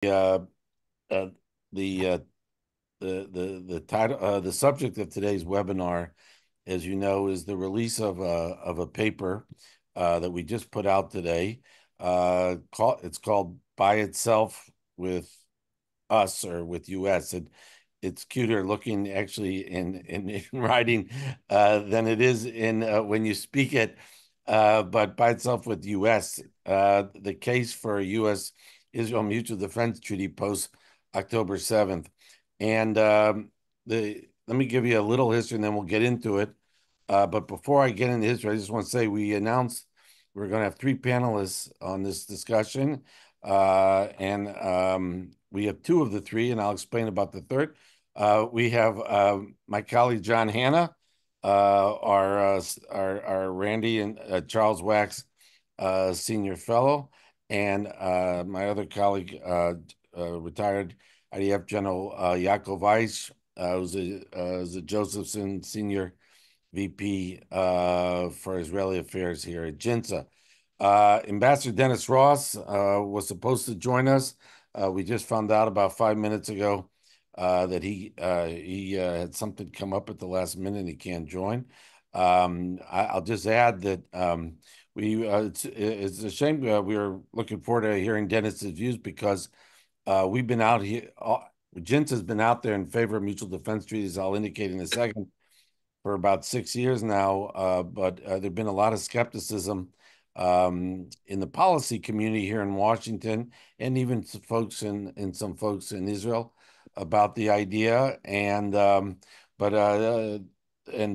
uh, uh, the uh, the title the subject of today's webinar, as you know, is the release of a paper that we just put out today. It's called "By Itself with Us" or with US. It's cuter looking actually in writing than it is in when you speak it. But "By Itself with US," the case for a U.S. Israel Mutual Defense Treaty post October 7th. And let me give you a little history and then we'll get into it. But before I get into history, I just want to say we announced we're going to have three panelists on this discussion. And we have two of the three, and I'll explain about the third. We have my colleague John Hanna, our Randy and Charles Wax Senior Fellow, and my other colleague, retired IDF General Yaakov Weiss, who's a Josephson Senior VP for Israeli Affairs here at JINSA. Ambassador Dennis Ross was supposed to join us. We just found out about 5 minutes ago that he had something come up at the last minute and he can't join. I'll just add that it's a shame we were looking forward to hearing Dennis's views because we've been out here. JINSA has been out there in favor of mutual defense treaties. I'll indicate in a second for about 6 years now, but there's been a lot of skepticism in the policy community here in Washington, and even some folks in some folks in Israel about the idea. And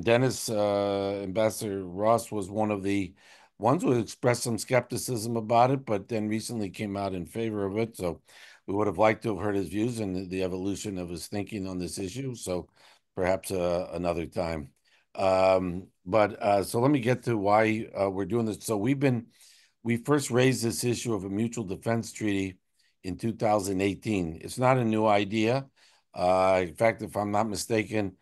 Dennis, Ambassador Ross, was one of the ones who expressed some skepticism about it, but then recently came out in favor of it. So we would have liked to have heard his views and the evolution of his thinking on this issue. So perhaps another time. So let me get to why we're doing this. So we first raised this issue of a mutual defense treaty in 2018. It's not a new idea. In fact, if I'm not mistaken,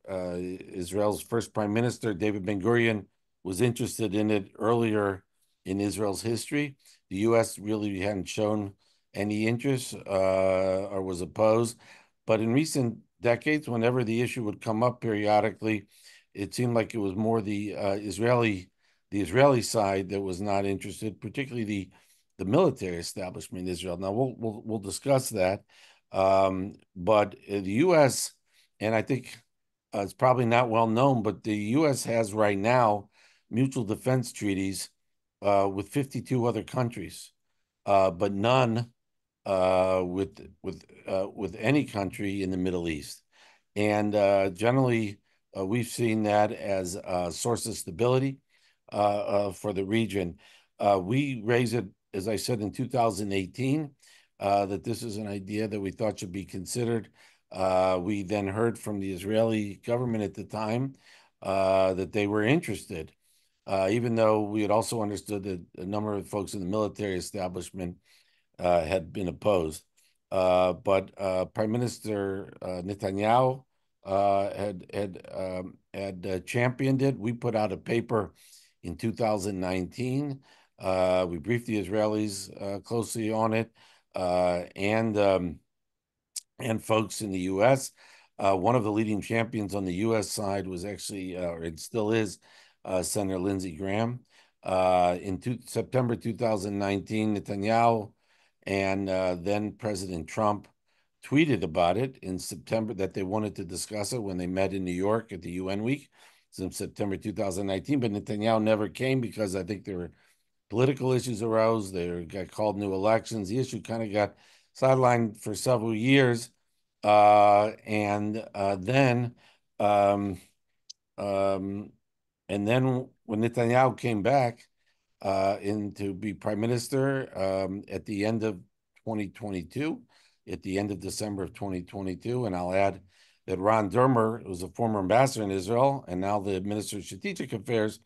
Israel's first prime minister, David Ben-Gurion, was interested in it earlier in Israel's history. The U.S. really hadn't shown any interest or was opposed. But in recent decades, whenever the issue would come up periodically, it seemed like it was more the Israeli side that was not interested, particularly the military establishment in Israel. Now we'll discuss that, but the U.S. and I think it's probably not well known, but the U.S. has right now mutual defense treaties with 52 other countries, but none with any country in the Middle East. And generally, we've seen that as a source of stability for the region. We raised it, as I said, in 2018, that this is an idea that we thought should be considered. We then heard from the Israeli government at the time that they were interested, even though we had also understood that a number of folks in the military establishment had been opposed. But Prime Minister Netanyahu had championed it. We put out a paper in 2019. We briefed the Israelis closely on it, and folks in the U.S. One of the leading champions on the U.S. side was actually, or it still is, Senator Lindsey Graham. In September 2019, Netanyahu and then President Trump tweeted about it in September that they wanted to discuss it when they met in New York at the UN week in September 2019. But Netanyahu never came because I think there were political issues arose. They got called new elections. The issue kind of got sidelined for several years. And then um, um, and then when Netanyahu came back in to be prime minister at the end of 2022, at the end of December of 2022, and I'll add that Ron Dermer was a former ambassador in Israel and now the Minister of Strategic Affairs,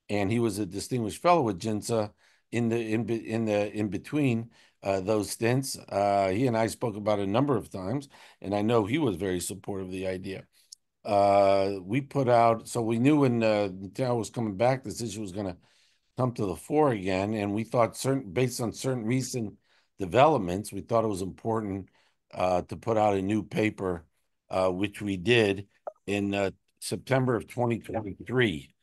and he was a distinguished fellow with JINSA in between those stints. He and I spoke about it a number of times, and I know he was very supportive of the idea. We put out, so we knew when Netanyahu was coming back, this issue was going to come to the fore again, and we thought based on certain recent developments, we thought it was important to put out a new paper, which we did in September of 2023,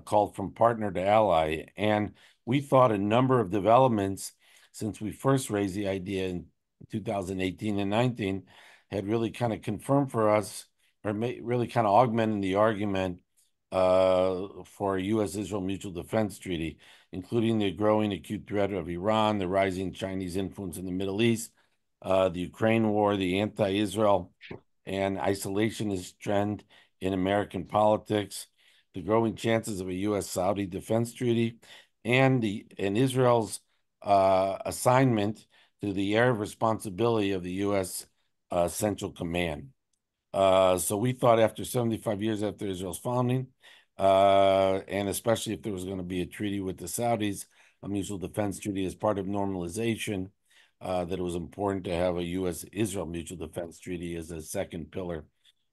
called From Partner to Ally. And we thought a number of developments since we first raised the idea in 2018 and 19 had really kind of confirmed for us, or really kind of augmented the argument for a U.S.-Israel mutual defense treaty, including the growing acute threat of Iran, the rising Chinese influence in the Middle East, the Ukraine war, the anti-Israel and isolationist trend in American politics, the growing chances of a U.S.-Saudi defense treaty, and Israel's assignment to the area of responsibility of the U.S. Central Command. So we thought after 75 years after Israel's founding, and especially if there was going to be a treaty with the Saudis, a mutual defense treaty as part of normalization, that it was important to have a U.S.-Israel mutual defense treaty as a second pillar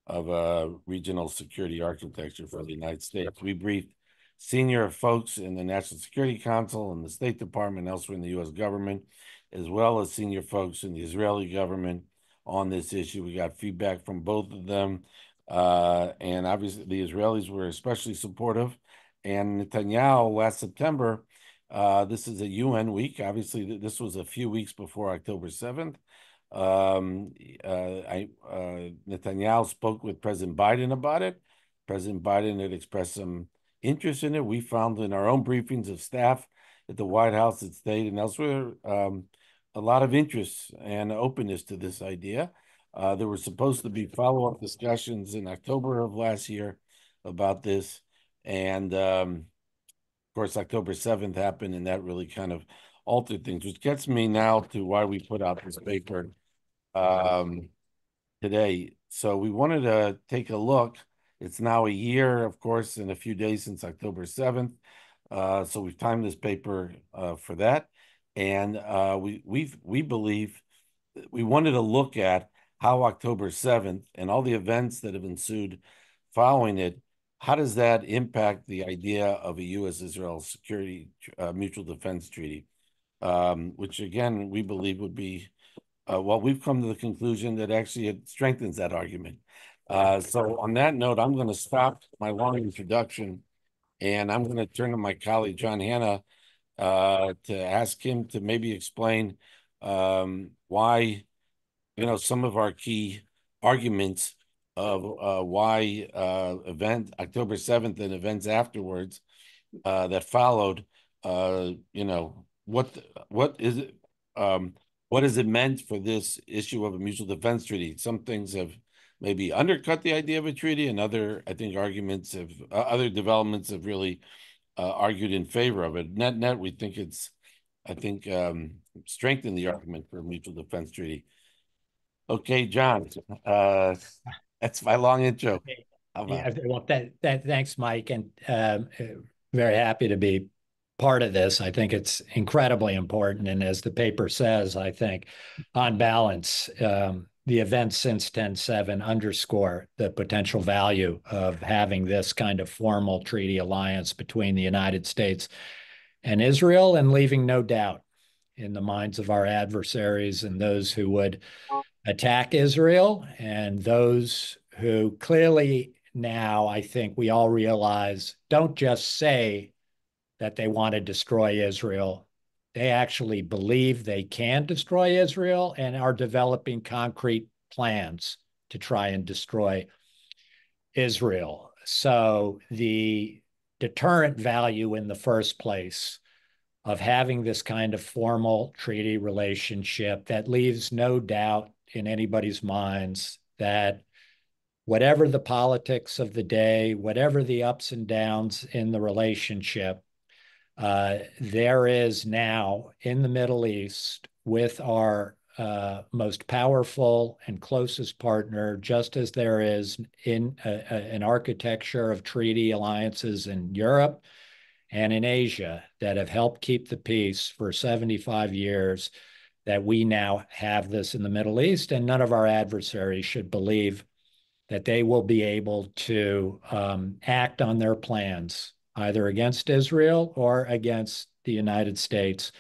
of a regional security architecture for the United States. We briefed senior folks in the National Security Council and the State Department, elsewhere in the U.S. government, as well as senior folks in the Israeli government on this issue. We got feedback from both of them. And obviously the Israelis were especially supportive. And Netanyahu last September, this is a UN week. Obviously, this was a few weeks before October 7th. Netanyahu spoke with President Biden about it. President Biden had expressed some interest in it. We found in our own briefings of staff at the White House, at State, and elsewhere, a lot of interest and openness to this idea. There were supposed to be follow-up discussions in October of last year about this. And of course, October 7th happened, and that really kind of altered things, which gets me now to why we put out this paper today. So we wanted to take a look. It's now a year, of course, in a few days since October 7th. So we've timed this paper for that. And we believe we wanted to look at how October 7th and all the events that have ensued following it, how does that impact the idea of a U.S.-Israel security mutual defense treaty, which again, we believe would be, well, we've come to the conclusion that actually it strengthens that argument. So on that note, I'm going to stop my long introduction, and I'm going to turn to my colleague, John Hannah, to ask him to maybe explain why, some of our key arguments of why October 7th and events afterwards that followed, what is it, what has it meant for this issue of a mutual defense treaty? Some things have maybe undercut the idea of a treaty, and other developments have really argued in favor of it. Net, we think it's, strengthened the argument for a mutual defense treaty. Okay, John, that's my long intro. Yeah, well, thanks, Mike, and very happy to be part of this. I think it's incredibly important, and as the paper says, I think on balance, the events since 10/7 underscore the potential value of having this kind of formal treaty alliance between the United States and Israel, and leaving no doubt in the minds of our adversaries and those who would attack Israel, and those who clearly now, I think we all realize, don't just say that they want to destroy Israel. They actually believe they can destroy Israel and are developing concrete plans to try and destroy Israel. So the deterrent value in the first place of having this kind of formal treaty relationship that leaves no doubt in anybody's minds that whatever the politics of the day, whatever the ups and downs in the relationship, there is now in the Middle East with our most powerful and closest partner, just as there is in an architecture of treaty alliances in Europe and in Asia that have helped keep the peace for 75 years, that we now have this in the Middle East, and none of our adversaries should believe that they will be able to act on their plans, either against Israel or against the United States,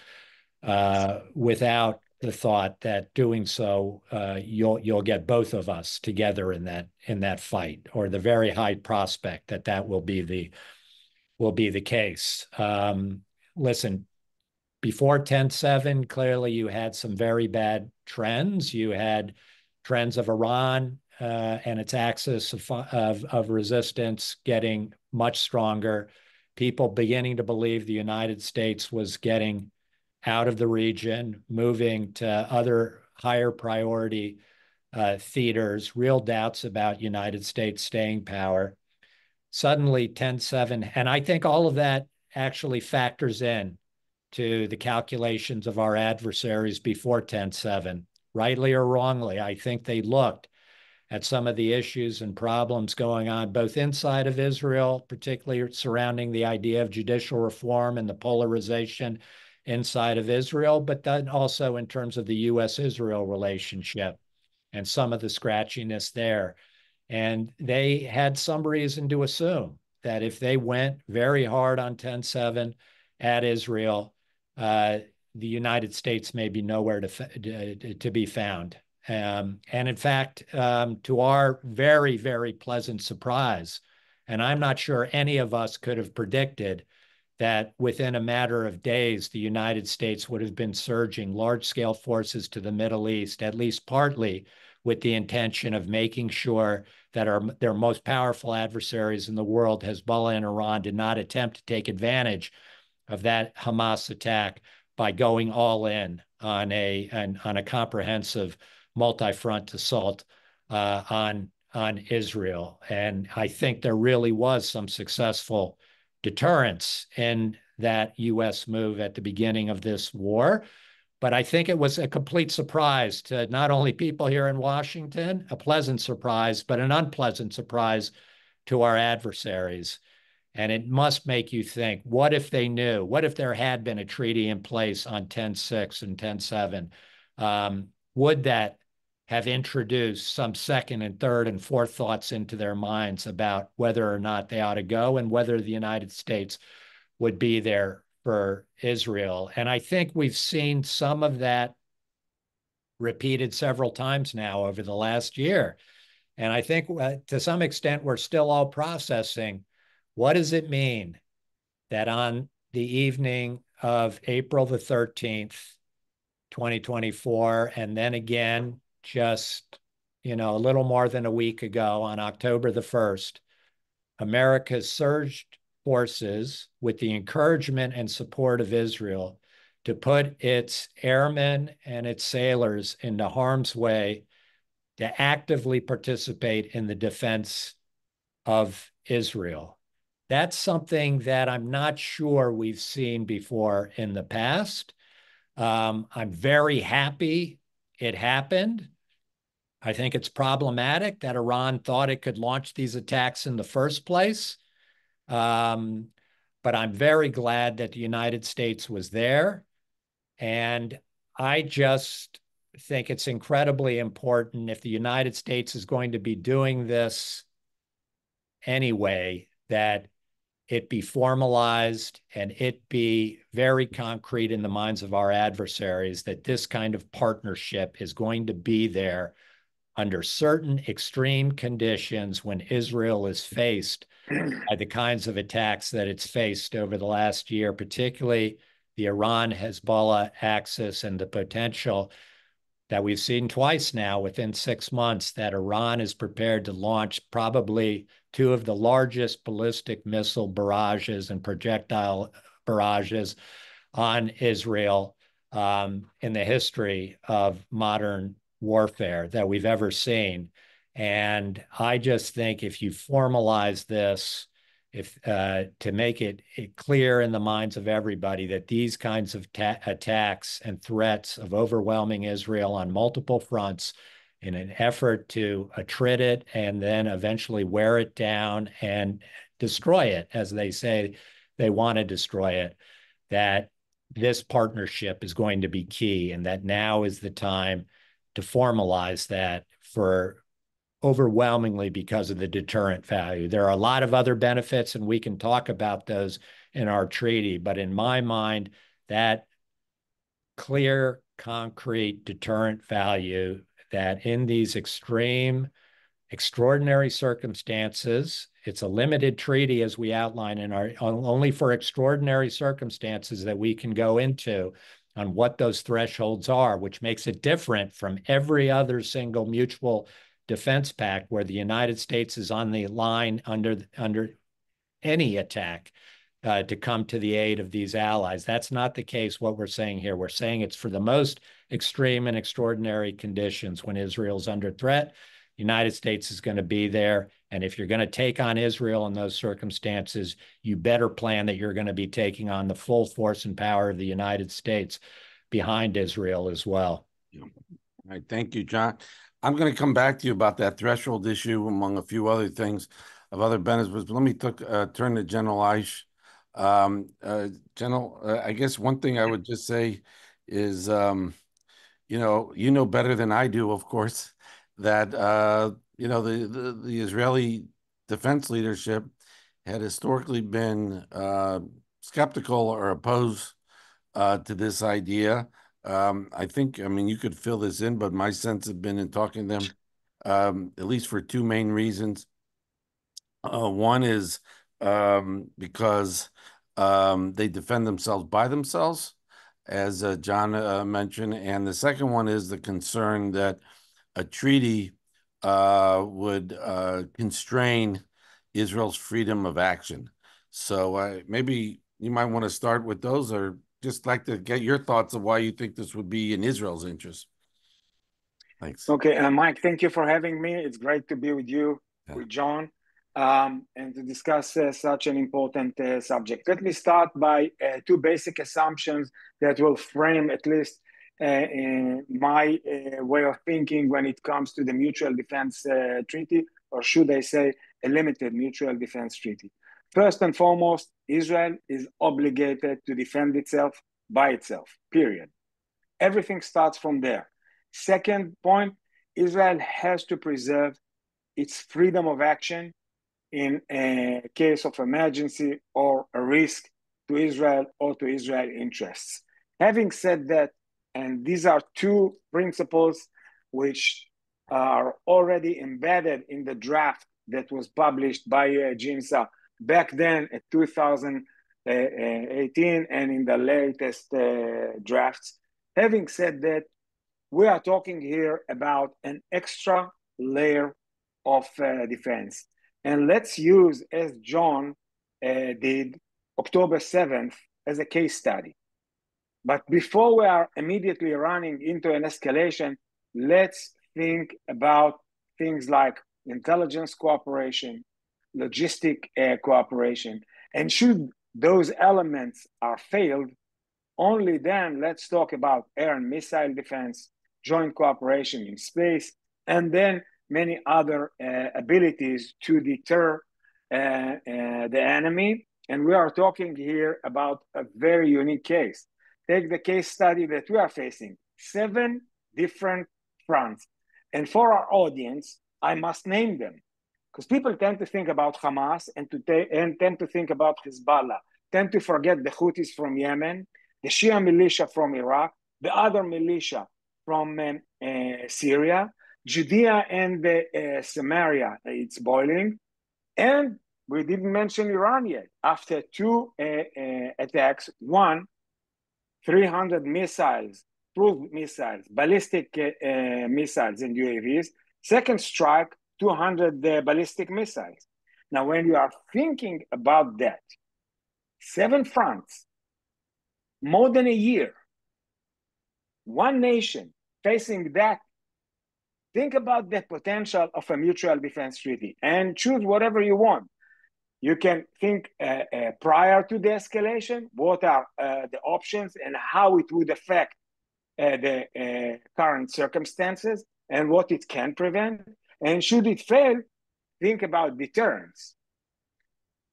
without the thought that doing so, you'll get both of us together in that fight, or the very high prospect that that will be the case. Listen, before 10/7, clearly you had some very bad trends. You had trends of Iran and its axis of resistance getting much stronger. People beginning to believe the United States was getting out of the region, moving to other higher priority theaters, real doubts about United States staying power. Suddenly 10/7, and I think all of that actually factors in to the calculations of our adversaries before 10/7, rightly or wrongly. I think they looked at some of the issues and problems going on both inside of Israel, particularly surrounding the idea of judicial reform and the polarization inside of Israel, but then also in terms of the U.S.-Israel relationship and some of the scratchiness there. And they had some reason to assume that if they went very hard on 10/7 at Israel, the United States may be nowhere to be found. And in fact, to our very, very pleasant surprise, and I'm not sure any of us could have predicted that within a matter of days, the United States would have been surging large-scale forces to the Middle East, at least partly with the intention of making sure that their most powerful adversaries in the world, Hezbollah and Iran, did not attempt to take advantage of that Hamas attack by going all in on a comprehensive multi-front assault on Israel. And I think there really was some successful deterrence in that U.S. move at the beginning of this war. But I think it was a complete surprise to not only people here in Washington, a pleasant surprise, but an unpleasant surprise to our adversaries. And it must make you think, what if they knew? What if there had been a treaty in place on 10/6 and 10/7? Would that have introduced some second and third and fourth thoughts into their minds about whether or not they ought to go and whether the United States would be there for Israel? And I think we've seen some of that repeated several times now over the last year. And I think to some extent, we're still all processing, what does it mean that on the evening of April the 13th, 2024, and then again, just, a little more than a week ago on October the 1st, America surged forces with the encouragement and support of Israel to put its airmen and its sailors into harm's way to actively participate in the defense of Israel. That's something that I'm not sure we've seen before in the past. I'm very happy it happened. I think it's problematic that Iran thought it could launch these attacks in the first place. But I'm very glad that the United States was there. And I just think it's incredibly important, if the United States is going to be doing this anyway, that it be formalized and it be very concrete in the minds of our adversaries that this kind of partnership is going to be there under certain extreme conditions when Israel is faced by the kinds of attacks that it's faced over the last year, particularly the Iran-Hezbollah axis and the potential that we've seen twice now within 6 months that Iran is prepared to launch probably two of the largest ballistic missile barrages and projectile barrages on Israel in the history of modern warfare that we've ever seen. And I just think if you formalize this, to make it clear in the minds of everybody that these kinds of attacks and threats of overwhelming Israel on multiple fronts in an effort to attrit it and then eventually wear it down and destroy it, as they say they want to destroy it, that this partnership is going to be key, and that now is the time to formalize that, for overwhelmingly because of the deterrent value. There are a lot of other benefits, and we can talk about those in our treaty. But in my mind, that clear concrete deterrent value that in these extraordinary circumstances, it's a limited treaty as we outline in our, only for extraordinary circumstances that we can go into on what those thresholds are, which makes it different from every other single mutual defense pact where the United States is on the line under any attack to come to the aid of these allies. That's not the case. What we're saying here, we're saying it's for the most extreme and extraordinary conditions when Israel's under threat. The United States is going to be there. And if you're going to take on Israel in those circumstances, you better plan that you're going to be taking on the full force and power of the United States behind Israel as well. Yeah. All right. Thank you, John. I'm going to come back to you about that threshold issue, among a few other things of other benefits. But let me turn to General Eish. General, I guess one thing I would just say is, you know better than I do, of course, that the Israeli defense leadership had historically been skeptical or opposed to this idea. I mean, you could fill this in, but my sense has been in talking to them, at least for two main reasons. One is because they defend themselves by themselves, as John mentioned. And the second one is the concern that a treaty would constrain Israel's freedom of action. So maybe you might want to start with those, or just like to get your thoughts of why you think this would be in Israel's interest. Thanks. Okay, Mike, thank you for having me. It's great to be with you, with John, and to discuss such an important subject. Let me start by two basic assumptions that will frame at least my way of thinking when it comes to the mutual defense treaty, or should I say a limited mutual defense treaty. First and foremost, Israel is obligated to defend itself by itself, period. Everything starts from there. Second point, Israel has to preserve its freedom of action in a case of emergency or a risk to Israel or to Israel interests. Having said that, and these are two principles which are already embedded in the draft that was published by GIMSA back then at 2018 and in the latest drafts. Having said that, we are talking here about an extra layer of defense. And let's use, as John did, October 7th as a case study. But before we are immediately running into an escalation, let's think about things like intelligence cooperation, logistic cooperation. And should those elements are failed, only then let's talk about air and missile defense, joint cooperation in space, and then many other abilities to deter the enemy. And we are talking here about a very unique case. Take the case study that we are facing, 7 different fronts. And for our audience, I must name them, because people tend to think about Hamas and tend to think about Hezbollah, tend to forget the Houthis from Yemen, the Shia militia from Iraq, the other militia from Syria, Judea and Samaria, it's boiling. And we didn't mention Iran yet. After 2 attacks, 1, 300 missiles, cruise missiles, ballistic missiles and UAVs. Second strike, 200 ballistic missiles. Now, when you are thinking about that, 7 fronts, more than a year, one nation facing that, think about the potential of a mutual defense treaty and choose whatever you want. You can think prior to the escalation, what are the options and how it would affect the current circumstances and what it can prevent. And should it fail, think about deterrence.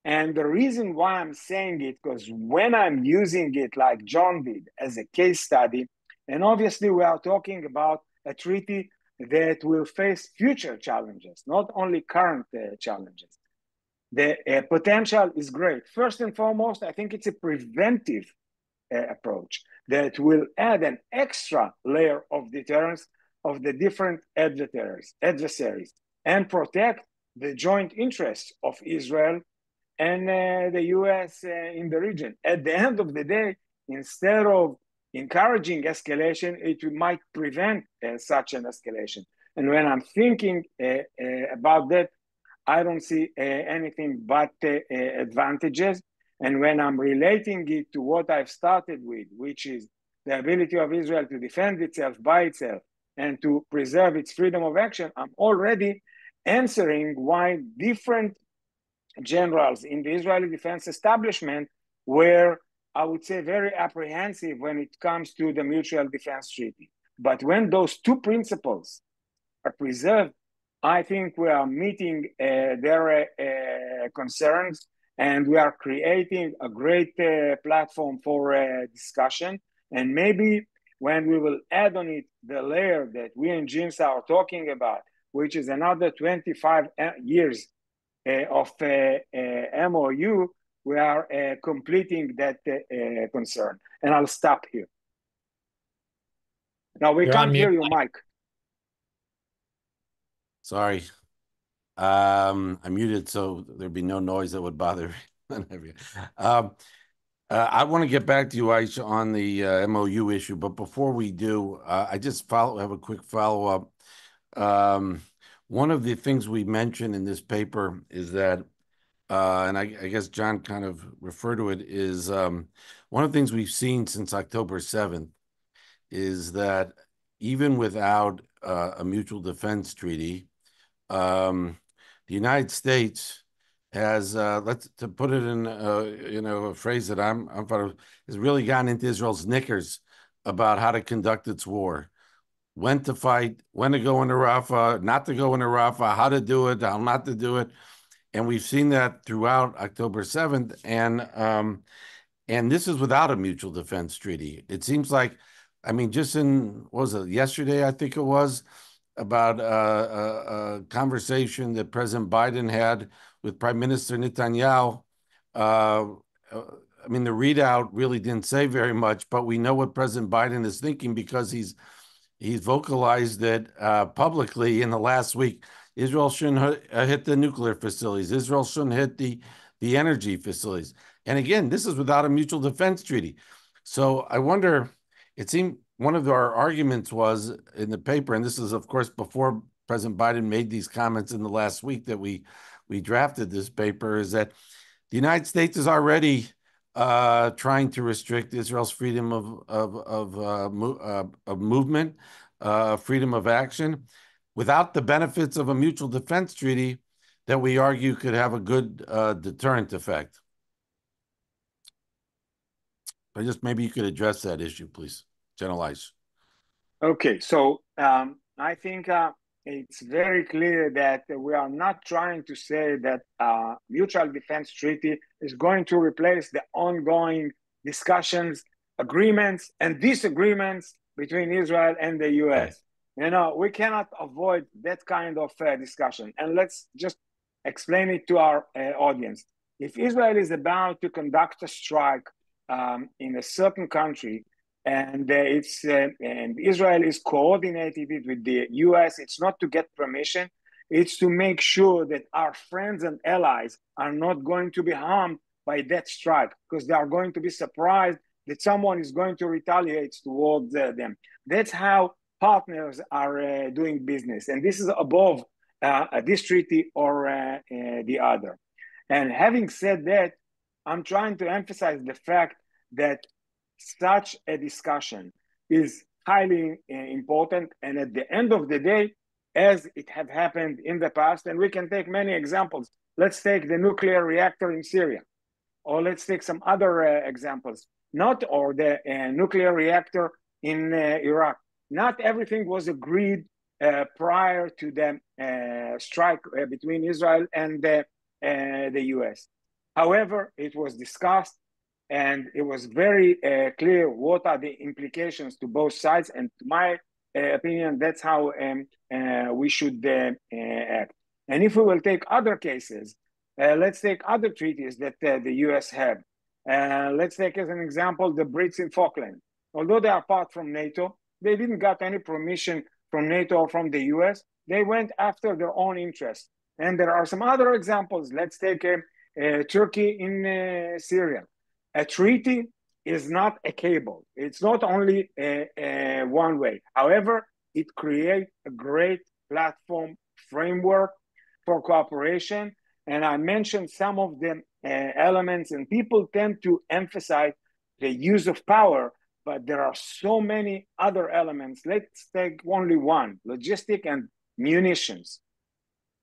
And the reason why I'm saying it, because when I'm using it like John did as a case study, and obviously we are talking about a treaty that will face future challenges, not only current challenges. The potential is great. First and foremost, I think it's a preventive approach that will add an extra layer of deterrence of the different adversaries and protect the joint interests of Israel and the US in the region. At the end of the day, instead of encouraging escalation, it might prevent such an escalation. And when I'm thinking about that, I don't see anything but advantages. And when I'm relating it to what I've started with, which is the ability of Israel to defend itself by itself and to preserve its freedom of action, I'm already answering why different generals in the Israeli defense establishment were, I would say, very apprehensive when it comes to the mutual defense treaty. But when those two principles are preserved, I think we are meeting their concerns, and we are creating a great platform for discussion. And maybe when we will add on it the layer that we and GIMSA are talking about, which is another 25 years of MOU, we are completing that concern. And I'll stop here. Now, we can't hear you, Mike. Sorry. I'm muted, so there'd be no noise that would bother me. I want to get back to you, Aisha, on the MOU issue, but before we do, I just have a quick follow-up. One of the things we mentioned in this paper is that, and I guess John kind of referred to it, is one of the things we've seen since October 7th is that even without a mutual defense treaty, the United States has, to put it in a phrase that I'm proud of, has really gotten into Israel's knickers about how to conduct its war, when to fight, when to go into Rafah, not to go into Rafah, how to do it, how not to do it, and we've seen that throughout October 7th, and this is without a mutual defense treaty. It seems like, I mean, just in, what was it, yesterday, I think it was, about a conversation that President Biden had with Prime Minister Netanyahu. I mean, the readout really didn't say very much, but we know what President Biden is thinking because he's vocalized it publicly in the last week. Israel shouldn't hit the nuclear facilities. Israel shouldn't hit the energy facilities. And again, this is without a mutual defense treaty. So I wonder, it seemed one of our arguments was in the paper, and this is, of course, before President Biden made these comments in the last week that we drafted this paper, is that the United States is already trying to restrict Israel's freedom of movement, freedom of action, without the benefits of a mutual defense treaty that we argue could have a good deterrent effect. But just maybe you could address that issue, please. Generalize. Okay, so I think it's very clear that we are not trying to say that mutual defense treaty is going to replace the ongoing discussions, agreements, and disagreements between Israel and the US. Okay. You know, we cannot avoid that kind of discussion. And let's just explain it to our audience. If Israel is about to conduct a strike in a certain country, and and Israel is coordinating it with the US, it's not to get permission, it's to make sure that our friends and allies are not going to be harmed by that strike, because they are going to be surprised that someone is going to retaliate towards them. That's how partners are doing business, and this is above this treaty or the other. And having said that, I'm trying to emphasize the fact that such a discussion is highly important, and at the end of the day, as it have happened in the past, and we can take many examples. Let's take the nuclear reactor in Syria, or let's take some other examples. Or the nuclear reactor in Iraq. Not everything was agreed prior to the strike between Israel and the US. However, it was discussed, and it was very clear what are the implications to both sides. And to my opinion, that's how we should act. And if we will take other cases, let's take other treaties that the US have. Let's take as an example the Brits in Falkland. Although they are part from NATO, they didn't get any permission from NATO or from the US. They went after their own interests. And there are some other examples. Let's take Turkey in Syria. A treaty is not a cable. It's not only one way. However, it creates a great platform framework for cooperation. And I mentioned some of the elements, and people tend to emphasize the use of power, but there are so many other elements. Let's take only one: logistic and munitions.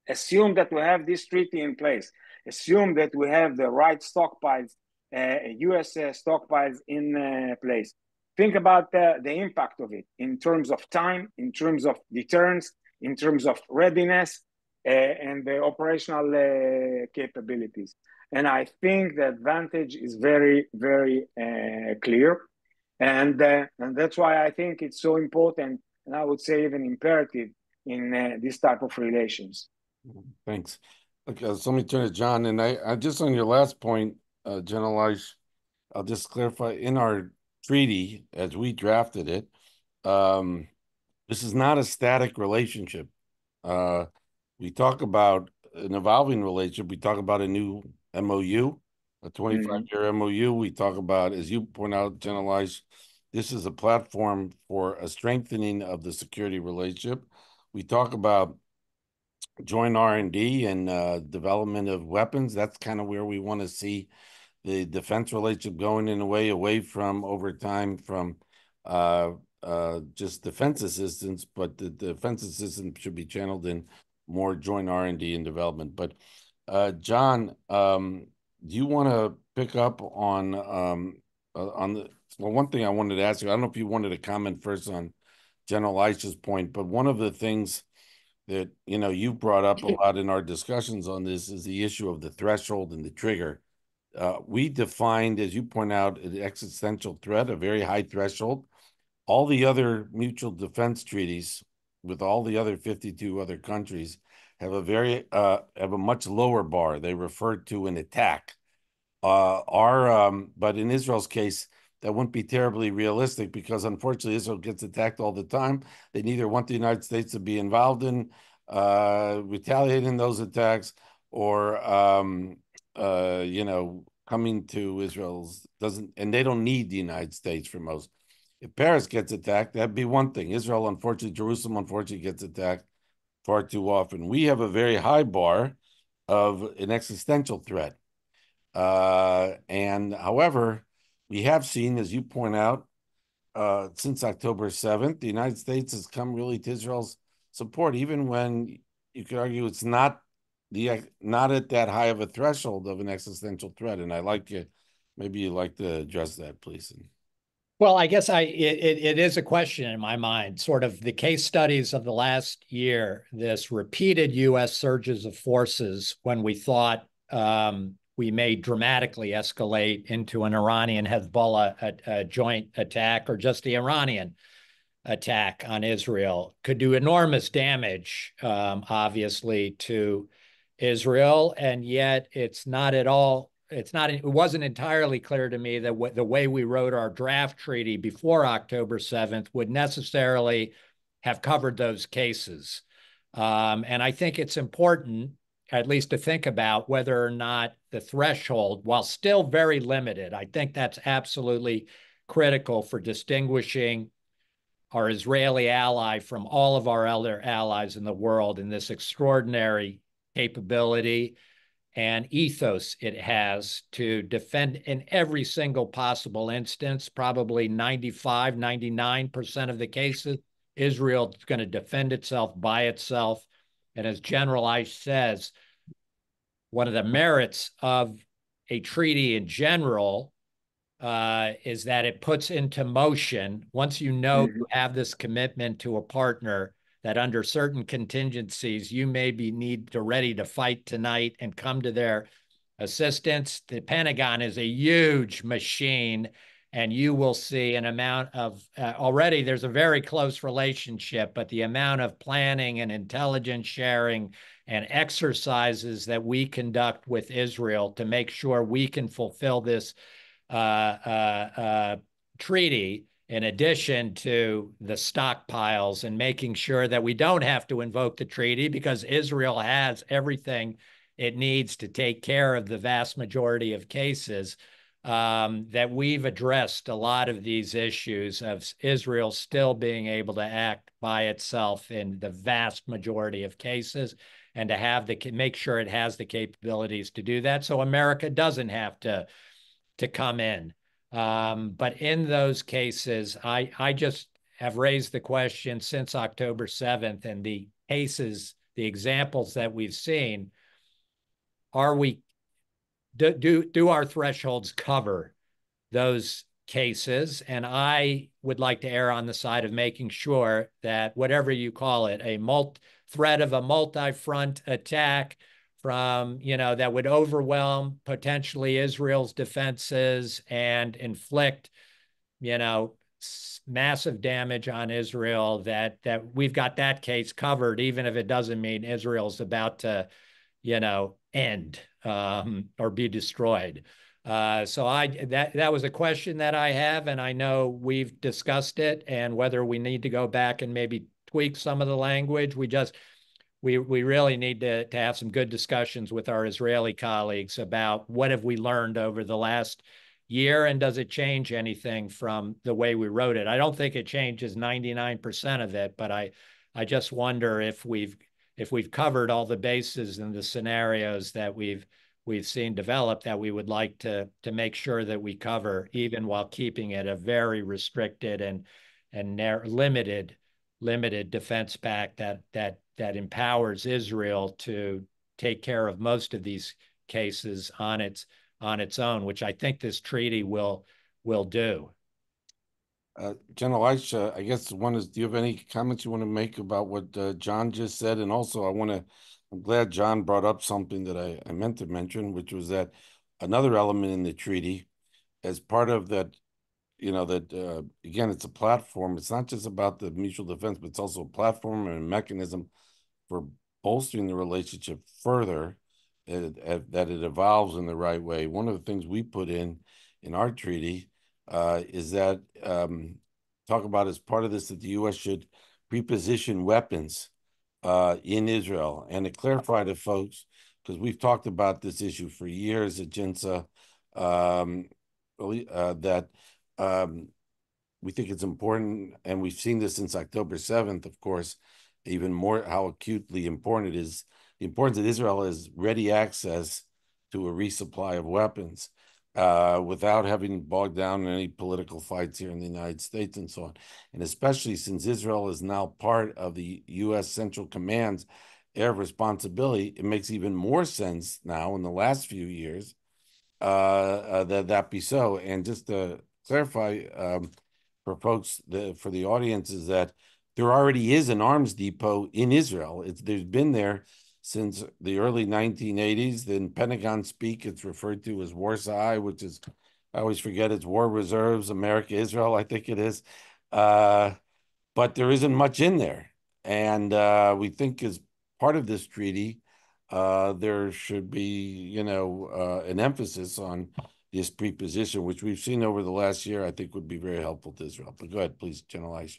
Assume that we have this treaty in place. Assume that we have the right stockpiles, US stockpiles in place. Think about the impact of it in terms of time, in terms of deterrence, in terms of readiness, and the operational capabilities. And I think the advantage is very, very clear. And that's why I think it's so important, and I would say even imperative in this type of relations. Thanks. Okay, so let me turn to John. And I just on your last point, General Eich, I'll just clarify in our treaty as we drafted it, this is not a static relationship. We talk about an evolving relationship. We talk about a new MOU, a 25-year MOU. We talk about, as you point out, General Eich, this is a platform for a strengthening of the security relationship. We talk about joint R&D and development of weapons. That's kind of where we want to see the defense relationship going in a way away from over time from just defense assistance, but the defense assistance should be channeled in more joint R&D and development. But John, do you want to pick up on the well, one thing I wanted to ask you, I don't know if you wanted to comment first on General Eich's point, but one of the things that you brought up a lot in our discussions on this is the issue of the threshold and the trigger. We defined, as you point out, an existential threat, a very high threshold. All the other mutual defense treaties with all the other 52 other countries have a much lower bar. They refer to an attack. But in Israel's case, that wouldn't be terribly realistic because unfortunately Israel gets attacked all the time. They neither want the United States to be involved in retaliating those attacks or coming to Israel's doesn't, and they don't need the United States for most. If Paris gets attacked, that'd be one thing. Israel, unfortunately, Jerusalem, unfortunately, gets attacked far too often. We have a very high bar of an existential threat. And however, we have seen, as you point out, since October 7th, the United States has come really to Israel's support, even when you could argue it's not at that high of a threshold of an existential threat. And maybe you'd like to address that, please. Well, I guess it is a question in my mind, sort of the case studies of the last year, this repeated U.S. surges of forces when we thought we may dramatically escalate into an Iranian-Hezbollah joint attack or just the Iranian attack on Israel could do enormous damage, obviously, to Israel. And yet it wasn't entirely clear to me that the way we wrote our draft treaty before October 7th would necessarily have covered those cases. And I think it's important, at least to think about whether or not the threshold, while still very limited, I think that's absolutely critical for distinguishing our Israeli ally from all of our other allies in the world in this extraordinary capability and ethos it has to defend in every single possible instance, probably 95, 99% of the cases, Israel is going to defend itself by itself. And as General Eich says, one of the merits of a treaty in general is that it puts into motion, once you know you have this commitment to a partner, that under certain contingencies, you may be ready to fight tonight and come to their assistance. The Pentagon is a huge machine, and you will see an amount of, already there's a very close relationship, but the amount of planning and intelligence sharing and exercises that we conduct with Israel to make sure we can fulfill this treaty in addition to the stockpiles, and making sure that we don't have to invoke the treaty because Israel has everything it needs to take care of the vast majority of cases, that we've addressed a lot of these issues of Israel still being able to act by itself in the vast majority of cases, and to have make sure it has the capabilities to do that, so America doesn't have to come in. But in those cases, I just have raised the question since October 7th, and the cases, the examples that we've seen, are we do our thresholds cover those cases? And I would like to err on the side of making sure that whatever you call it, threat of a multi-front attack from, that would overwhelm potentially Israel's defenses and inflict, massive damage on Israel, that we've got that case covered, even if it doesn't mean Israel's about to, end or be destroyed. So that was a question that I have, and I know we've discussed it, and whether we need to go back and maybe tweak some of the language. We really need to have some good discussions with our Israeli colleagues about what have we learned over the last year, and does it change anything from the way we wrote it? I don't think it changes 99% of it, but I just wonder if we've covered all the bases and the scenarios that we've seen develop, that we would like to make sure that we cover, even while keeping it a very restricted and limited defense pact that empowers Israel to take care of most of these cases on its own, which I think this treaty will do. General Eisha, I guess one is, do you have any comments you want to make about what John just said? And also, I'm glad John brought up something that I meant to mention, which was that another element in the treaty, as part of that, again, it's a platform. It's not just about the mutual defense, but it's also a platform and a mechanism for bolstering the relationship further, that it evolves in the right way. One of the things we put in our treaty is that talk about, as part of this, that the U.S. should reposition weapons in Israel. And to clarify to folks, because we've talked about this issue for years at GINSA, that we think it's important, and we've seen this since October 7th, of course, even more how acutely important it is. The importance that Israel has ready access to a resupply of weapons without having bogged down in any political fights here in the United States and so on. And especially since Israel is now part of the U.S. Central Command's area of responsibility, it makes even more sense now in the last few years that be so. And just to clarify for folks, for the audience, is that there already is an arms depot in Israel. There's been there since the early 1980s. In Pentagon speak, it's referred to as Warsaw, which is, I always forget, it's War Reserves, America, Israel, I think it is. But there isn't much in there. And we think as part of this treaty, there should be, an emphasis on this preposition, which we've seen over the last year, I think would be very helpful to Israel. But go ahead, please, General Eisha.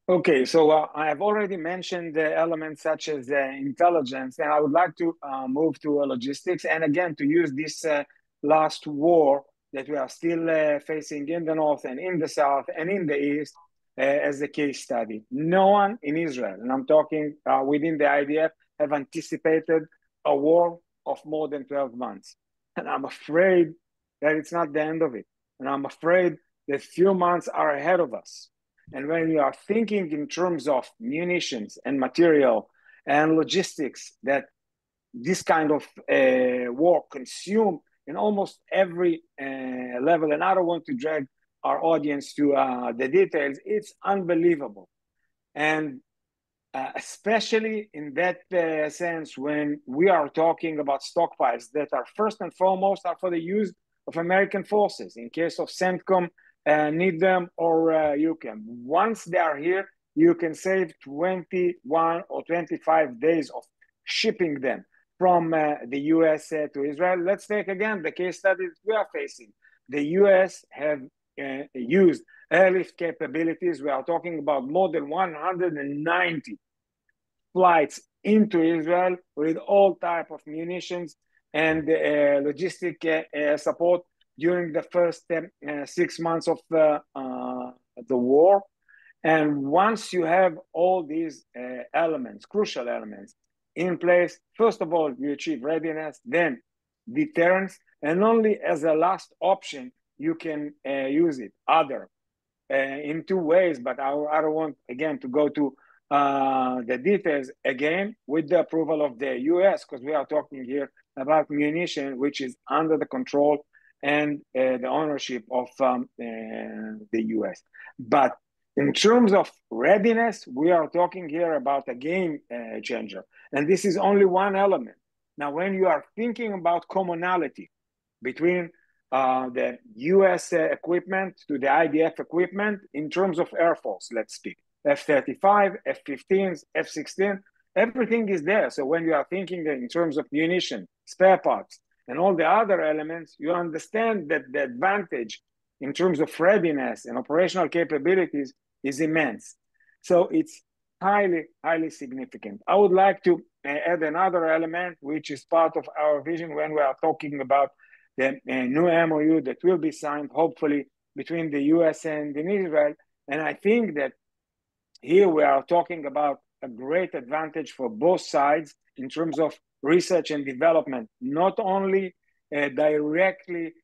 Okay, so I have already mentioned the elements such as intelligence, and I would like to move to logistics, and again, to use this last war that we are still facing in the north and in the south and in the east as a case study. No one in Israel, and I'm talking within the IDF, have anticipated a war of more than 12 months. And I'm afraid that it's not the end of it. And I'm afraid that few months are ahead of us. And when you are thinking in terms of munitions and material and logistics that this kind of war consume in almost every level, and I don't want to drag our audience to the details, it's unbelievable. And especially in that sense, when we are talking about stockpiles that are first and foremost are for the use of American forces. In case of CENTCOM, need them, or EUCAM. Once they are here, you can save 21 or 25 days of shipping them from the US to Israel. Let's take again the case studies we are facing. the US have used airlift capabilities. We are talking about more than 190 flights into Israel with all type of munitions and logistic support during the first 6 months of the war. And once you have all these elements, crucial elements in place, first of all, you achieve readiness, then deterrence, and only as a last option, you can use it in two ways, but I don't want, again, to go to the details again with the approval of the US, because we are talking here about munition, which is under the control and the ownership of the US. But in terms of readiness, we are talking here about a game changer. And this is only one element. Now, when you are thinking about commonality between the US equipment to the IDF equipment in terms of Air Force, let's speak, F-35, F-15s, F-16, everything is there. So when you are thinking in terms of munition, spare parts, and all the other elements, you understand that the advantage in terms of readiness and operational capabilities is immense. So it's highly, highly significant. I would like to add another element, which is part of our vision when we are talking about the new MOU that will be signed, hopefully, between the US and Israel. And I think that here we are talking about a great advantage for both sides in terms of research and development, not only directly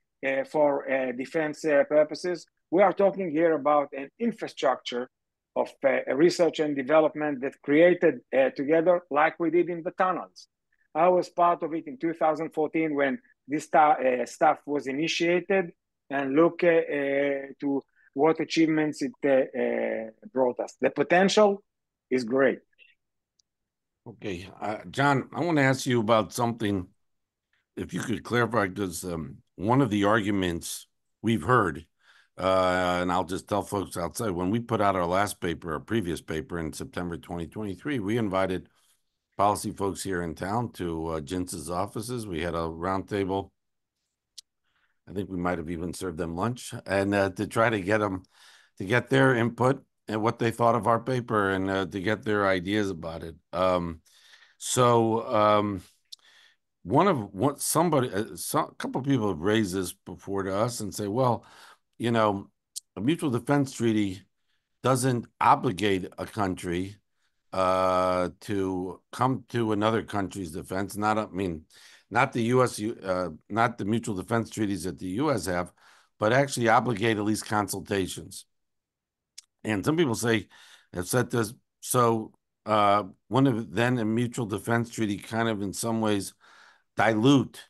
for defense purposes. We are talking here about an infrastructure of research and development that created together, like we did in the tunnels. I was part of it in 2014 when this stuff was initiated, and look to what achievements it brought us. The potential is great. Okay, John, I want to ask you about something, if you could clarify, because one of the arguments we've heard, and I'll just tell folks outside, when we put out our last paper, our previous paper in September 2023, we invited policy folks here in town to Jintz's offices. We had a roundtable. I think we might have even served them lunch, and to try to get them to get their input and what they thought of our paper, and to get their ideas about it. A couple of people have raised this before to us and say, well, you know, a mutual defense treaty doesn't obligate a country to come to another country's defense. Not the U.S., not the mutual defense treaties that the U.S. have, but actually obligate at least consultations. And some people have said this, so then a mutual defense treaty kind of in some ways dilute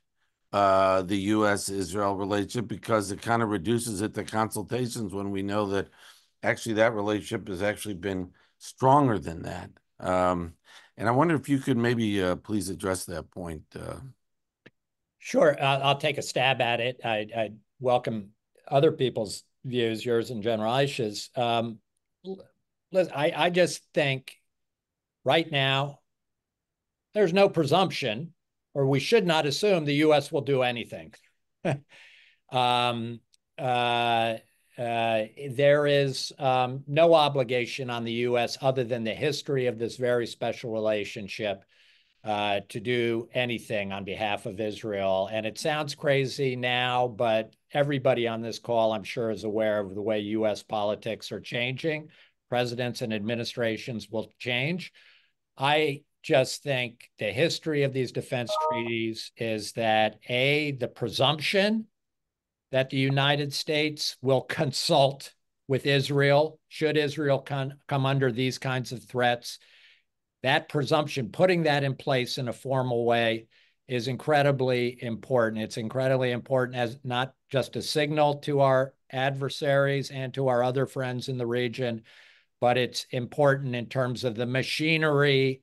the U.S.-Israel relationship, because it kind of reduces it to consultations, when we know that actually that relationship has actually been stronger than that. And I wonder if you could maybe please address that point. Sure, I'll take a stab at it. I welcome other people's views, yours and General Eish's. I just think right now there's no presumption, or we should not assume the U.S. will do anything. There is no obligation on the U.S. other than the history of this very special relationship to do anything on behalf of Israel. And it sounds crazy now, but everybody on this call, I'm sure, is aware of the way U.S. politics are changing. Presidents and administrations will change. I just think the history of these defense treaties is that, A, the presumption that the United States will consult with Israel should Israel come under these kinds of threats. That presumption, putting that in place in a formal way, is incredibly important. It's incredibly important as not just a signal to our adversaries and to our other friends in the region, but it's important in terms of the machinery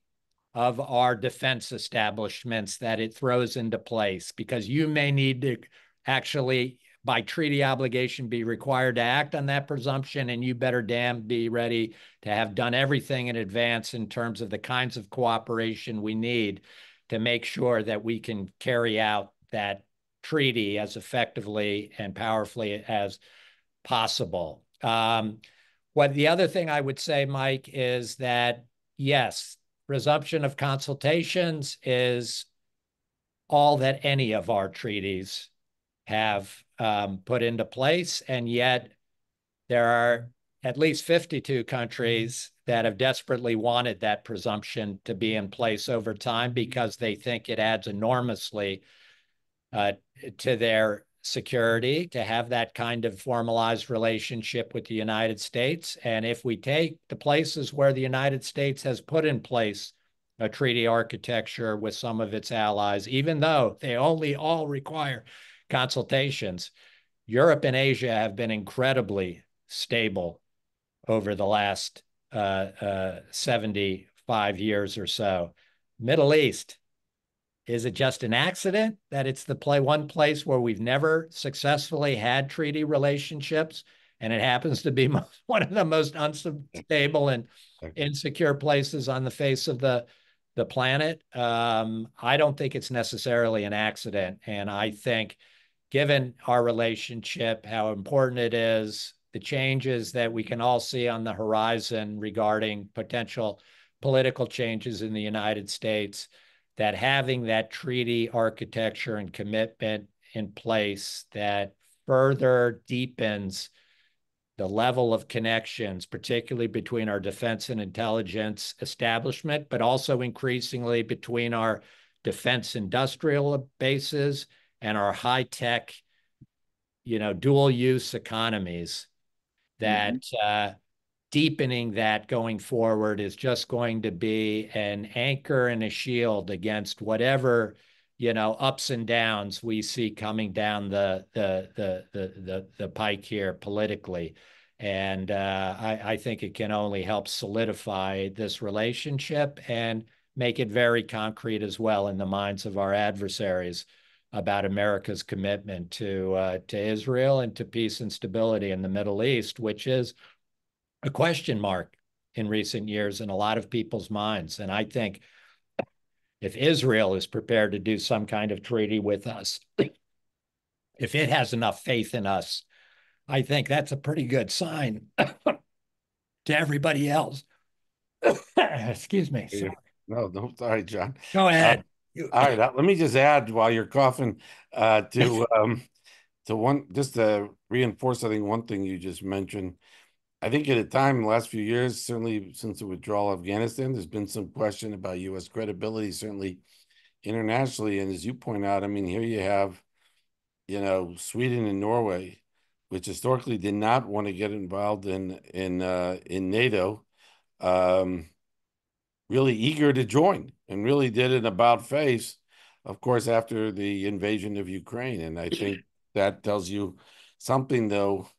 of our defense establishments that it throws into place, because you may need to actually, by treaty obligation, be required to act on that presumption, and you better damn be ready to have done everything in advance in terms of the kinds of cooperation we need to make sure that we can carry out that treaty as effectively and powerfully as possible. What the other thing I would say, Mike, is that yes, resumption of consultations is all that any of our treaties have put into place, and yet there are at least 52 countries that have desperately wanted that presumption to be in place over time because they think it adds enormously to their security to have that kind of formalized relationship with the United States. And if we take the places where the United States has put in place a treaty architecture with some of its allies, even though they only all require consultations, Europe and Asia have been incredibly stable over the last 75 years or so. Middle East, is it just an accident that it's the one place where we've never successfully had treaty relationships, and it happens to be one of the most unstable and insecure places on the face of the planet? I don't think it's necessarily an accident, and I think given our relationship, how important it is, the changes that we can all see on the horizon regarding potential political changes in the United States, that having that treaty architecture and commitment in place that further deepens the level of connections, particularly between our defense and intelligence establishment, but also increasingly between our defense industrial bases and our high-tech, dual use economies, that deepening that going forward is just going to be an anchor and a shield against whatever, ups and downs we see coming down the pike here politically. And I think it can only help solidify this relationship and make it very concrete as well in the minds of our adversaries about America's commitment to Israel and to peace and stability in the Middle East, which is a question mark in recent years in a lot of people's minds. And I think if Israel is prepared to do some kind of treaty with us, if it has enough faith in us, I think that's a pretty good sign to everybody else. Excuse me. Sorry. No, sorry, John. Go ahead. All right, let me just add while you're coughing to one, just to reinforce, I think one thing you just mentioned. I think at a time in the last few years, certainly since the withdrawal of Afghanistan, there's been some question about U.S. credibility, certainly internationally. And as you point out, I mean, here you have, Sweden and Norway, which historically did not want to get involved in NATO, really eager to join and really did an about face, of course, after the invasion of Ukraine. And I think that tells you something, though.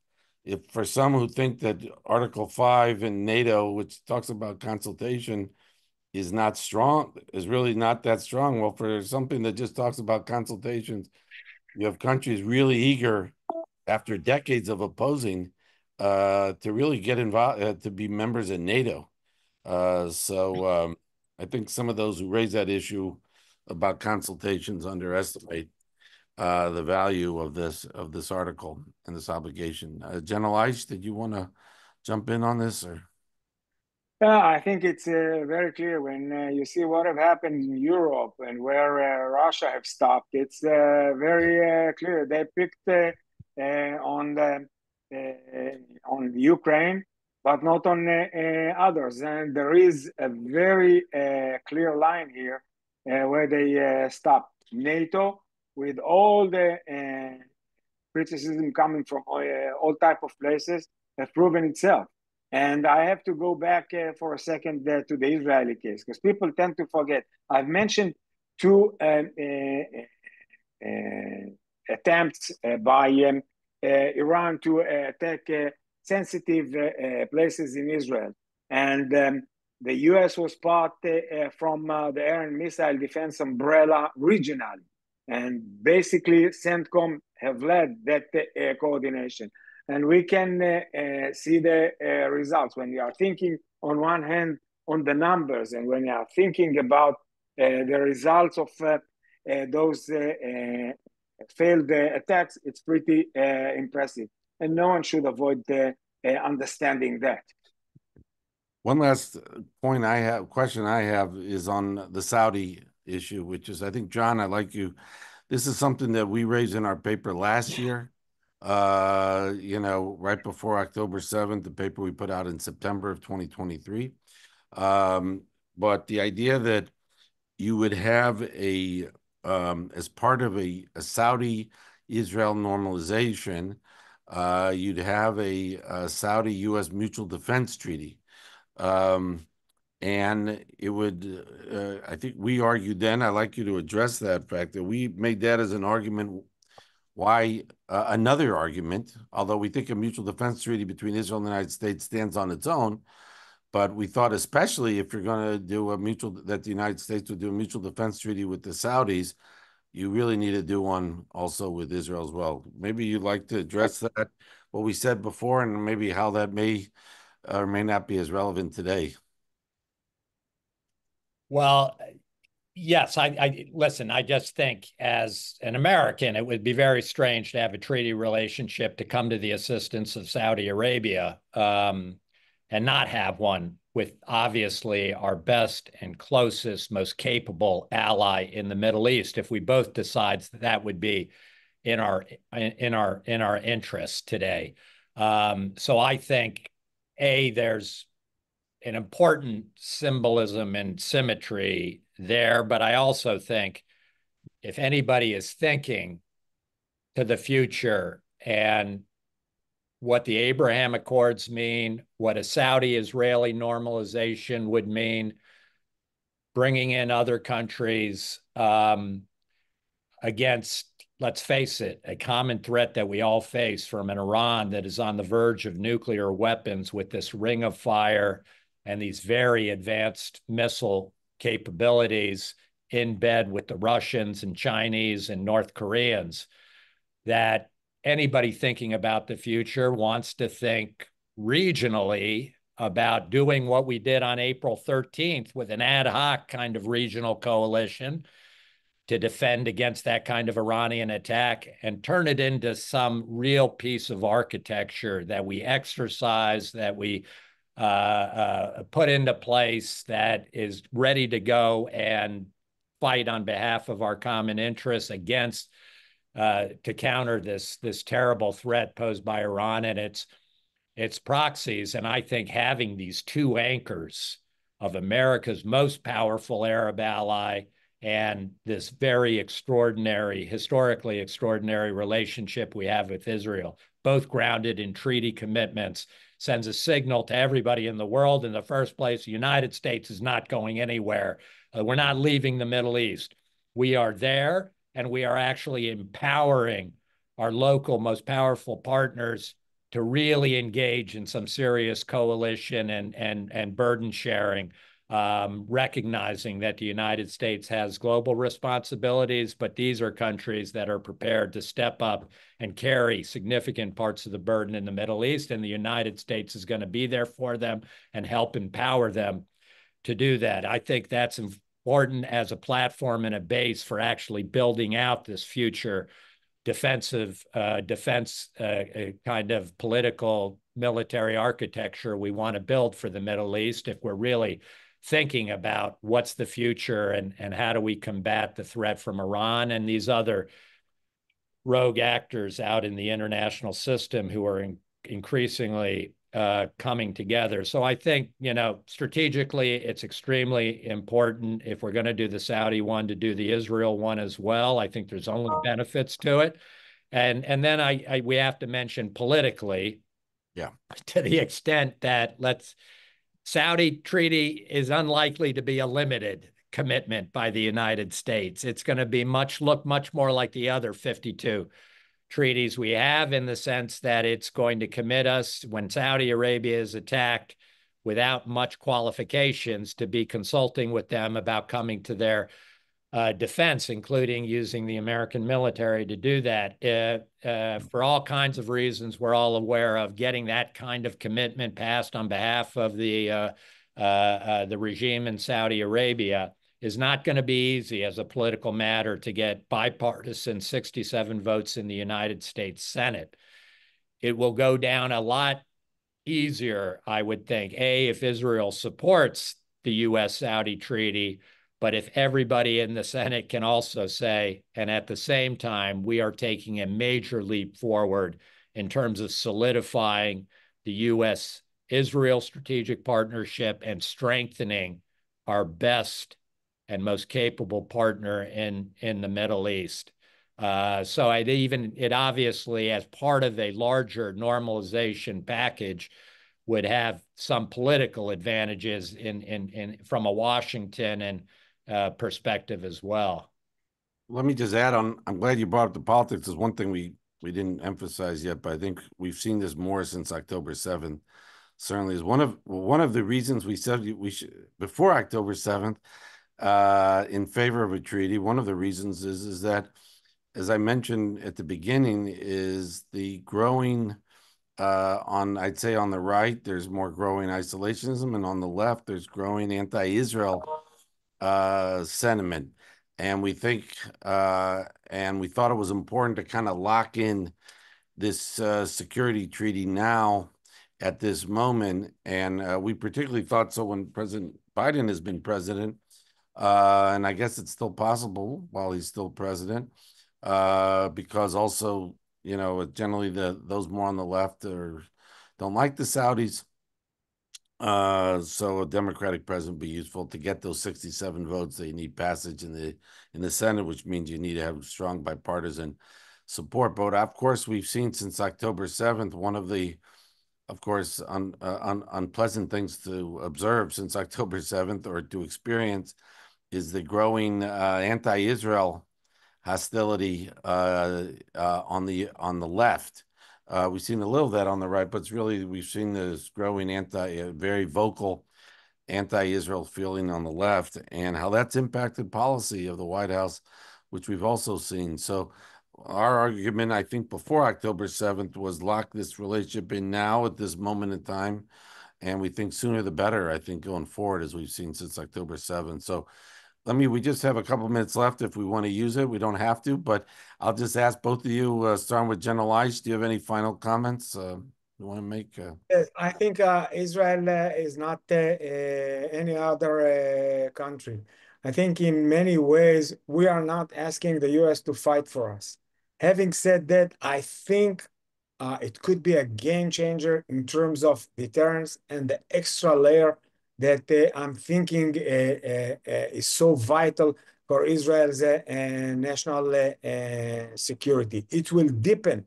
If for some who think that Article 5 in NATO, which talks about consultation, is not strong, is really not that strong. Well, for something that just talks about consultations, you have countries really eager after decades of opposing to really get involved, to be members of NATO. So I think some of those who raise that issue about consultations underestimate the value of this article and this obligation. General Eich, did you want to jump in on this? Or? I think it's very clear when you see what have happened in Europe and where Russia have stopped. It's very clear. They picked on Ukraine, but not on others. And there is a very clear line here where they stopped. NATO, with all the criticism coming from all type of places, have proven itself. And I have to go back for a second to the Israeli case, because people tend to forget. I've mentioned two attempts by Iran to attack sensitive places in Israel. And the US was part from the air and missile defense umbrella regionally. And basically, CENTCOM have led that coordination. And we can see the results when you are thinking on one hand on the numbers, and when you are thinking about the results of those failed attacks, it's pretty impressive. And no one should avoid understanding that. One last question I have is on the Saudi issue, which is, I think, John, I like you. This is something that we raised in our paper last year. Right before October 7th, the paper we put out in September of 2023. But the idea that you would have as part of a Saudi-Israel normalization, you'd have a Saudi-U.S. mutual defense treaty. And it would, I think we argued then, I'd like you to address that fact that we made that as an argument why another argument, although we think a mutual defense treaty between Israel and the United States stands on its own, but we thought especially if you're going to do that the United States would do a mutual defense treaty with the Saudis, you really need to do one also with Israel as well. Maybe you'd like to address that, what we said before, and maybe how that may or may not be as relevant today. Well, yes, listen, I just think as an American, it would be very strange to have a treaty relationship to come to the assistance of Saudi Arabia and not have one with obviously our best and closest, most capable ally in the Middle East, if we both decide that would be in our interest today. So I think, there's an important symbolism and symmetry there, but I also think if anybody is thinking to the future and what the Abraham Accords mean, what a Saudi-Israeli normalization would mean, bringing in other countries against, let's face it, a common threat that we all face from an Iran that is on the verge of nuclear weapons with this ring of fire and these very advanced missile capabilities in bed with the Russians and Chinese and North Koreans, that anybody thinking about the future wants to think regionally about doing what we did on April 13th with an ad hoc kind of regional coalition to defend against that kind of Iranian attack and turn it into some real piece of architecture that we exercise, that we put into place, that is ready to go and fight on behalf of our common interests against to counter this terrible threat posed by Iran and its proxies. And I think having these two anchors of America's most powerful Arab ally and this very extraordinary, historically extraordinary relationship we have with Israel, both grounded in treaty commitments, sends a signal to everybody in the world. In the first place, the United States is not going anywhere. We're not leaving the Middle East. We are there, and we are actually empowering our local, most powerful partners to really engage in some serious coalition and burden sharing, recognizing that the United States has global responsibilities, but these are countries that are prepared to step up and carry significant parts of the burden in the Middle East, and the United States is going to be there for them and help empower them to do that. I think that's important as a platform and a base for actually building out this future defense kind of political military architecture we want to build for the Middle East if we're really thinking about what's the future and how do we combat the threat from Iran and these other rogue actors out in the international system who are increasingly coming together. So I think, strategically, it's extremely important if we're going to do the Saudi one to do the Israel one as well. I think there's only benefits to it. And then we have to mention politically, to the extent that Saudi treaty is unlikely to be a limited commitment by the United States. It's going to look much more like the other 52 treaties we have, in the sense that it's going to commit us when Saudi Arabia is attacked without much qualifications to be consulting with them about coming to their defense, including using the American military to do that. For all kinds of reasons we're all aware of, getting that kind of commitment passed on behalf of the regime in Saudi Arabia is not going to be easy as a political matter to get bipartisan 67 votes in the United States Senate. It will go down a lot easier, I would think, if Israel supports the U.S.-Saudi treaty, but if everybody in the Senate can also say, and at the same time, we are taking a major leap forward in terms of solidifying the U.S.-Israel strategic partnership and strengthening our best and most capable partner in the Middle East. So it obviously, as part of a larger normalization package, would have some political advantages from a Washington and perspective as well. Let me just add on. I'm glad you brought up the politics. There's one thing we didn't emphasize yet, but I think we've seen this more since October 7th. Certainly is one of the reasons we said we should before October 7th in favor of a treaty. One of the reasons is that, as I mentioned at the beginning, is the growing I'd say on the right, there's more growing isolationism, and on the left, there's growing anti-Israel sentiment. And we think, and we thought it was important to kind of lock in this security treaty now at this moment. And we particularly thought so when President Biden has been president. And I guess it's still possible while he's still president, because also, generally those more on the left don't like the Saudis. So a Democratic president would be useful to get those 67 votes. They need passage in the Senate, which means you need to have strong bipartisan support. But of course, we've seen since October 7th, one of the, of course, unpleasant things to observe since October 7th or to experience is the growing anti-Israel hostility on the left. We've seen a little of that on the right, but we've seen this growing very vocal anti-Israel feeling on the left, and how that's impacted policy of the White House, which we've also seen. So our argument, I think, before October 7th was lock this relationship in now at this moment in time, and we think sooner the better, I think, going forward, as we've seen since October 7th. So we just have a couple minutes left if we want to use it. We don't have to, but I'll just ask both of you, starting with General Eish, do you have any final comments you want to make? Yes, I think Israel is not any other country. I think in many ways, we are not asking the US to fight for us. Having said that, I think it could be a game changer in terms of deterrence and the extra layer that I'm thinking is so vital for Israel's national security. It will deepen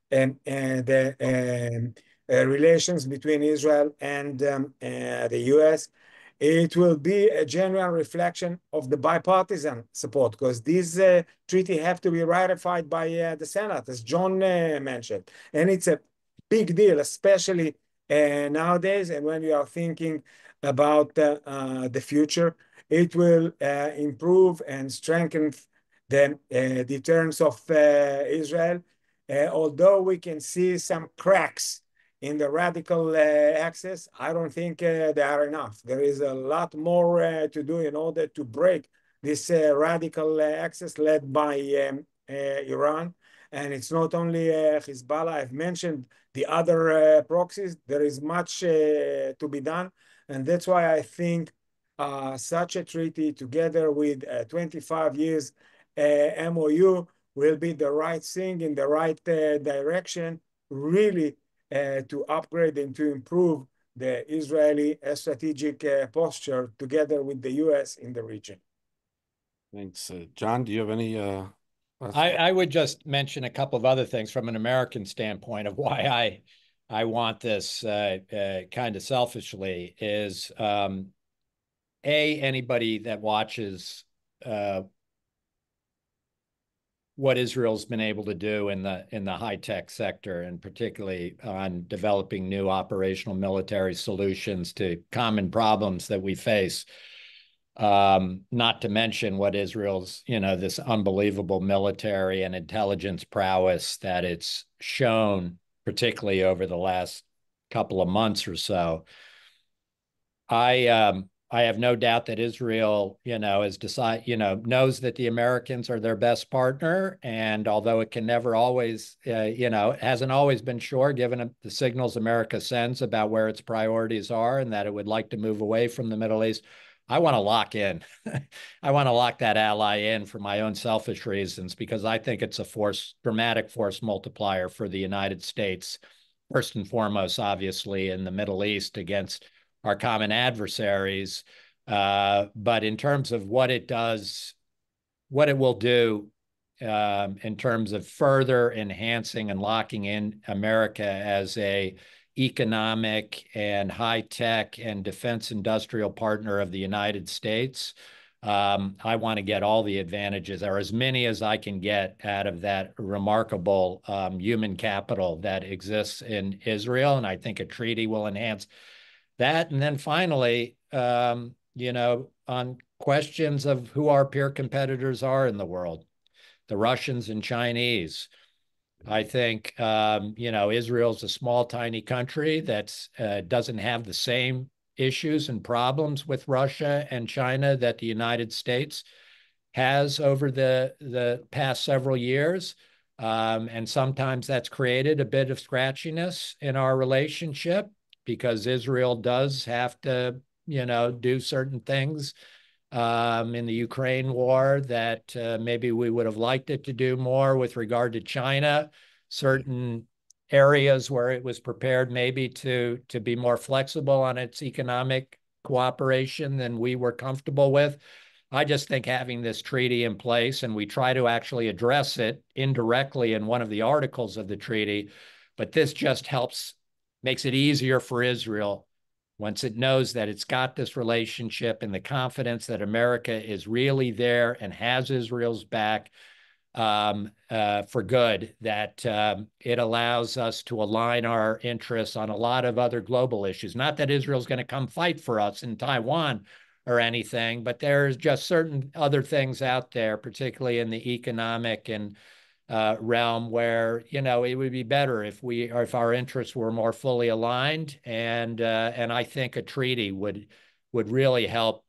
the relations between Israel and the US. It will be a genuine reflection of the bipartisan support, because this treaty have to be ratified by the Senate, as John mentioned. And it's a big deal, especially nowadays, and when we are thinking about the future. It will improve and strengthen the deterrence of Israel, although we can see some cracks in the radical axis. I don't think they are enough. There is a lot more to do in order to break this radical axis led by Iran. And it's not only Hezbollah. I've mentioned the other proxies. There is much to be done. And that's why I think such a treaty, together with 25 years MOU, will be the right thing in the right direction, really to upgrade and to improve the Israeli strategic posture together with the US in the region. Thanks. John, do you have any? I would just mention a couple of other things from an American standpoint of why I want this kind of selfishly is anybody that watches what Israel's been able to do in the high-tech sector, and particularly on developing new operational military solutions to common problems that we face. Not to mention what Israel's, this unbelievable military and intelligence prowess that it's shown, particularly over the last couple of months or so. I I have no doubt that Israel, knows that the Americans are their best partner. And although it can never always, it hasn't always been sure, given the signals America sends about where its priorities are and that it would like to move away from the Middle East, I want to lock in. I want to lock that ally in for my own selfish reasons, because I think it's a dramatic force multiplier for the United States, first and foremost, obviously, in the Middle East against our common adversaries. But in terms of what it does, what it will do in terms of further enhancing and locking in America as a economic and high-tech and defense industrial partner of the United States, I want to get all the advantages, or as many as I can get, out of that remarkable human capital that exists in Israel. And I think a treaty will enhance that. And then finally, on questions of who our peer competitors are in the world, the Russians and Chinese. I think, Israel's a small, tiny country that doesn't have the same issues and problems with Russia and China that the United States has over the past several years. And sometimes that's created a bit of scratchiness in our relationship, because Israel does have to, do certain things in the Ukraine war that maybe we would have liked it to do more with regard to China, certain areas where it was prepared maybe to be more flexible on its economic cooperation than we were comfortable with. I just think having this treaty in place, and we try to actually address it indirectly in one of the articles of the treaty, but this just makes it easier for Israel once it knows that it's got this relationship and the confidence that America is really there and has Israel's back for good, that it allows us to align our interests on a lot of other global issues. Not that Israel's going to come fight for us in Taiwan or anything, but there's just certain other things out there, particularly in the economic and realm, where it would be better if our interests were more fully aligned, and I think a treaty would really help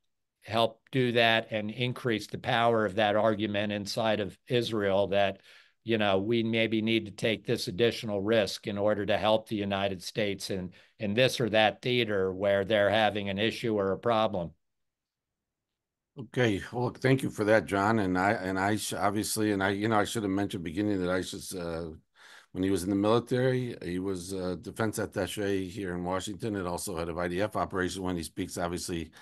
do that and increase the power of that argument inside of Israel, that we maybe need to take this additional risk in order to help the United States in this or that theater where they're having an issue or a problem. Okay, well, thank you for that, John. And I obviously, and I should have mentioned beginning that ISIS, when he was in the military, he was a defense attaché here in Washington, and also head of IDF operations. When he speaks, obviously,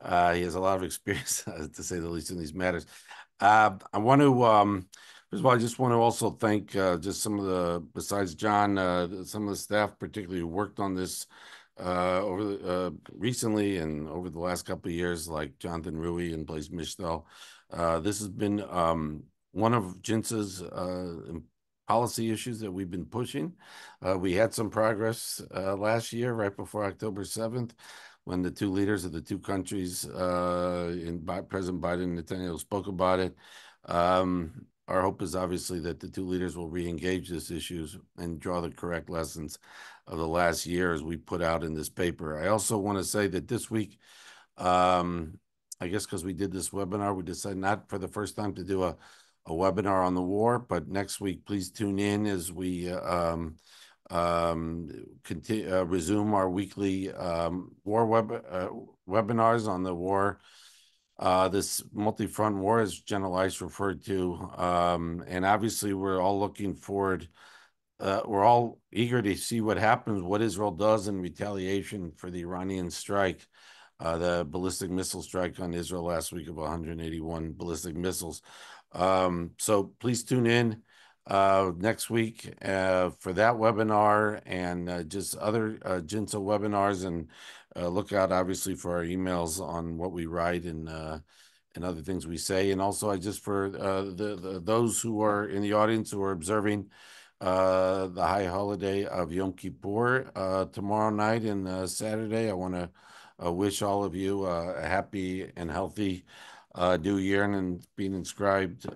he has a lot of experience, to say the least, in these matters. I want to, first of all, I just want to also thank just some of besides John, some of the staff, particularly who worked on this recently and over the last couple of years, like Jonathan Rui and Blaise Mishtel. This has been one of JINSA's policy issues that we've been pushing. We had some progress last year, right before October 7th, when the two leaders of the two countries, President Biden and Netanyahu, spoke about it. Our hope is obviously that the two leaders will re-engage these issues and draw the correct lessons of the last year, as we put out in this paper. I also want to say that this week, I guess because we did this webinar, we decided not for the first time to do a webinar on the war, but next week, please tune in as we resume our weekly war webinars on the war. This multi-front war, as General Ice referred to, and obviously we're all looking forward. We're all eager to see what happens, what Israel does in retaliation for the Iranian strike, the ballistic missile strike on Israel last week of 181 ballistic missiles. So please tune in next week for that webinar and just other JINSA webinars, and look out obviously for our emails on what we write and other things we say. And also, I just for those who are in the audience who are observing the high holiday of Yom Kippur tomorrow night and Saturday, I want to wish all of you a happy and healthy new year, and being inscribed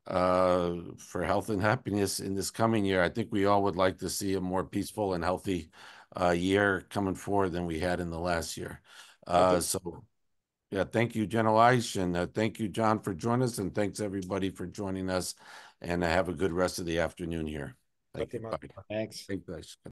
for health and happiness in this coming year. I think we all would like to see a more peaceful and healthy year coming forward than we had in the last year. Okay. So yeah, thank you, General Aish, and thank you, John, for joining us, and thanks everybody for joining us, and have a good rest of the afternoon here. Thank you. Bye. Thanks. Thank you, guys.